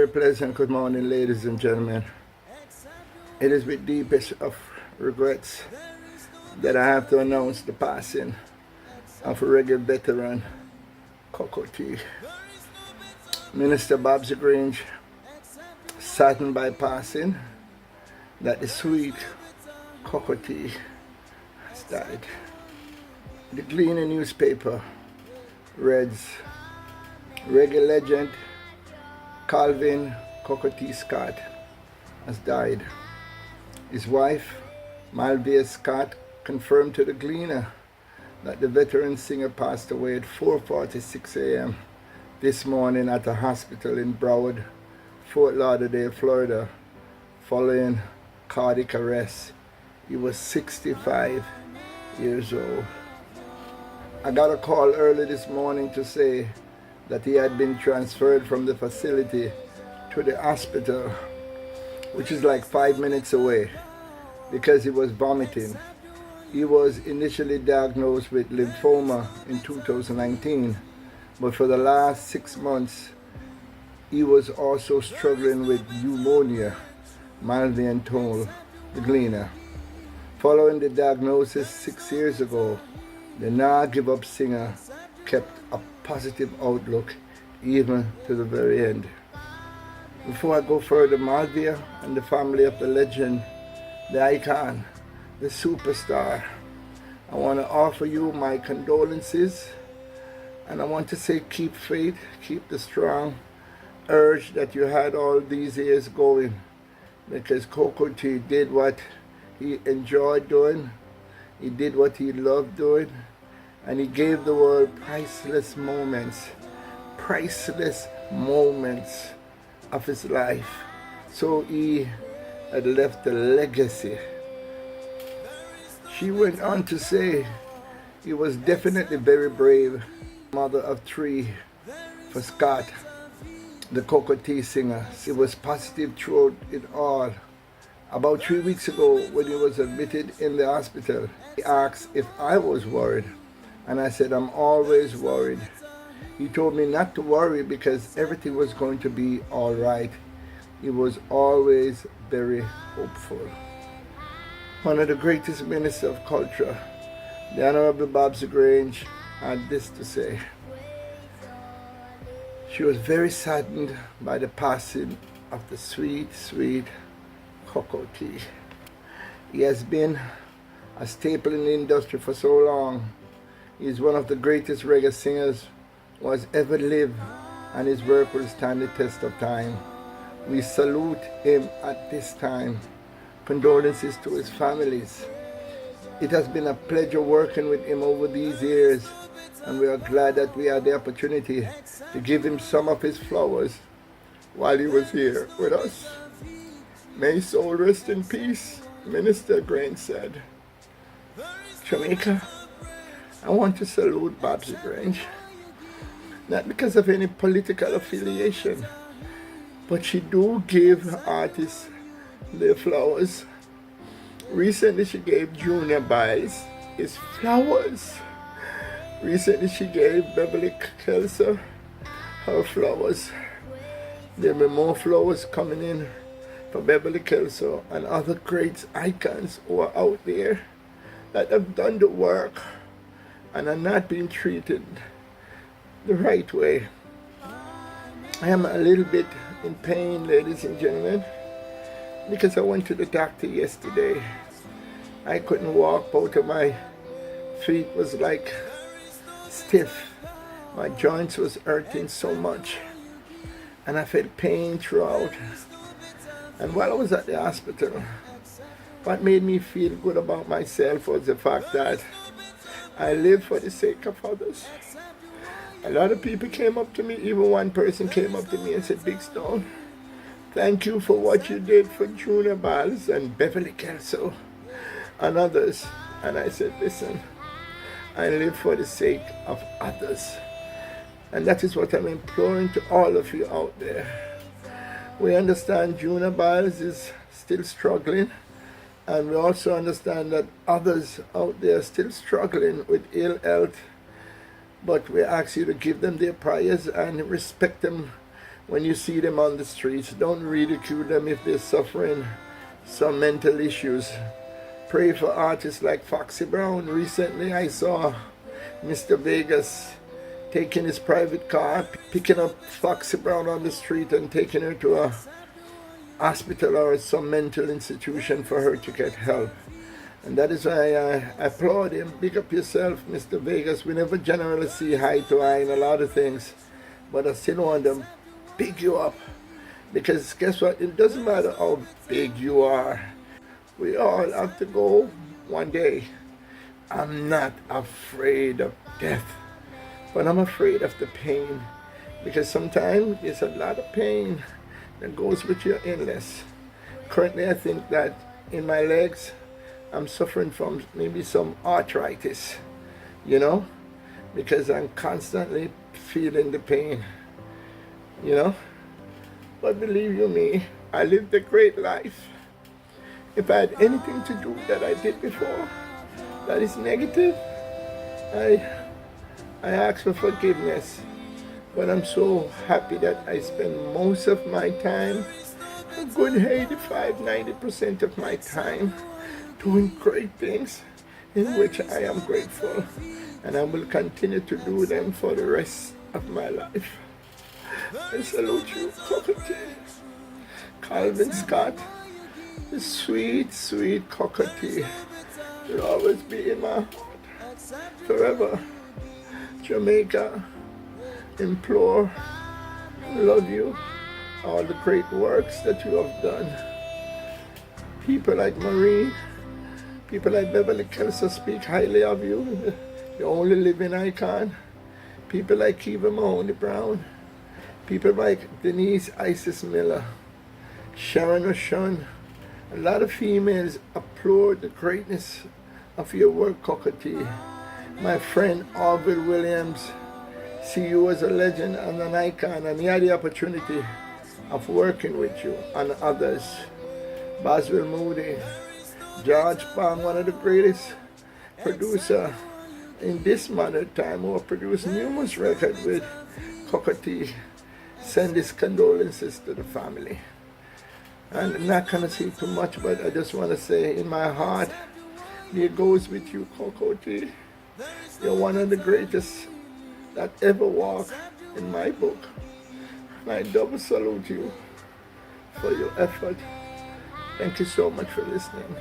very pleasant good morning, ladies and gentlemen. It is with deepest of regrets that I have to announce the passing of a reggae veteran, Coca. Minister Babsy Grange, saddened by passing that the sweet Coca has died. The Gleaner newspaper reads, reggae legend Calvin Coca Scott has died. His wife, Malvia Scott, confirmed to the Gleaner that the veteran singer passed away at 4:46 a.m. this morning at a hospital in Broward, Fort Lauderdale, Florida, following cardiac arrest. He was 65 years old. I got a call early this morning to say that he had been transferred from the facility to the hospital, which is like 5 minutes away, because he was vomiting. He was initially diagnosed with lymphoma in 2019, but for the last 6 months, he was also struggling with pneumonia, Malvian told the Gleaner. Following the diagnosis 6 years ago, the Nah Give Up singer kept a positive outlook even to the very end. Before I go further, Malvia and the family of the legend, the icon, the superstar, I want to offer you my condolences, and I want to say keep faith, keep the strong urge that you had all these years going, because Coca did what he enjoyed doing, he did what he loved doing, and he gave the world priceless moments of his life. So he had left a legacy. She went on to say he was definitely very brave, mother of 3 for Scott, the Coca singer. He was positive throughout it all. About 3 weeks ago, when he was admitted in the hospital, he asked if I was worried, and I said, I'm always worried. He told me not to worry because everything was going to be all right. He was always very hopeful. One of the greatest ministers of culture, the Honorable Babsy Grange, had this to say. She was very saddened by the passing of the sweet, sweet Coca. He has been a staple in the industry for so long. He is one of the greatest reggae singers who has ever lived, and his work will stand the test of time. We salute him at this time. Condolences to his families. It has been a pleasure working with him over these years, and we are glad that we had the opportunity to give him some of his flowers while he was here with us. May his soul rest in peace, Minister Grange said. Jamaica, I want to salute Babsy Grange, not because of any political affiliation, but she do give artists their flowers. Recently she gave Junior Biles his flowers. Recently she gave Beverly Kelso her flowers. There will be more flowers coming in for Beverly Kelso and other great icons who are out there that have done the work and are not being treated the right way. I am a little bit in pain, ladies and gentlemen, because I went to the doctor yesterday. I couldn't walk, both of my feet was like stiff. My joints was hurting so much, and I felt pain throughout. And while I was at the hospital, what made me feel good about myself was the fact that I live for the sake of others. A lot of people came up to me, even one person came up to me and said, Big Stone, thank you for what you did for Junior Biles and Beverly Kelso and others. And I said, listen, I live for the sake of others. And that is what I'm imploring to all of you out there. We understand Junior Biles is still struggling, and we also understand that others out there are still struggling with ill health. But we ask you to give them their prayers and respect them when you see them on the streets, don't ridicule them if they're suffering some mental issues. Pray for artists like Foxy Brown. Recently I saw Mr. Vegas taking his private car, picking up Foxy Brown on the street and taking her to a hospital or some mental institution for her to get help. And that is why I applaud him. Big up yourself, Mr. Vegas. We never generally see eye to eye in a lot of things, but I still want to big you up, because guess what? It doesn't matter how big you are. We all have to go one day. I'm not afraid of death, but I'm afraid of the pain, because sometimes there's a lot of pain that goes with your illness. Currently, I think that in my legs, I'm suffering from maybe some arthritis, you know, because I'm constantly feeling the pain, you know. But believe you me, I lived a great life. If I had anything to do that I did before that is negative, I ask for forgiveness. But I'm so happy that I spend most of my time, a good 85-90% of my time, doing great things in which I am grateful, and I will continue to do them for the rest of my life. I salute you, Coca, Calvin Scott, the sweet, sweet Coca tea will always be in my heart forever. Jamaica, implore, love you, all the great works that you have done. People like Marie, people like Beverly Kelso speak highly of you, the only living icon. People like Kiva Mahoney Brown, people like Denise Isis Miller, Sharon O'Shun. A lot of females applaud the greatness of your work, Coca T. My friend Orville Williams, see you as a legend and an icon, and he had the opportunity of working with you and others. Boswell Moody, George Bang, one of the greatest producer in this modern time, who have produced numerous records with Coca T. Send his condolences to the family. And I'm not going to say too much, but I just want to say in my heart, it goes with you, Coca T. You're one of the greatest that ever walked in my book. And I double salute you for your effort. Thank you so much for listening.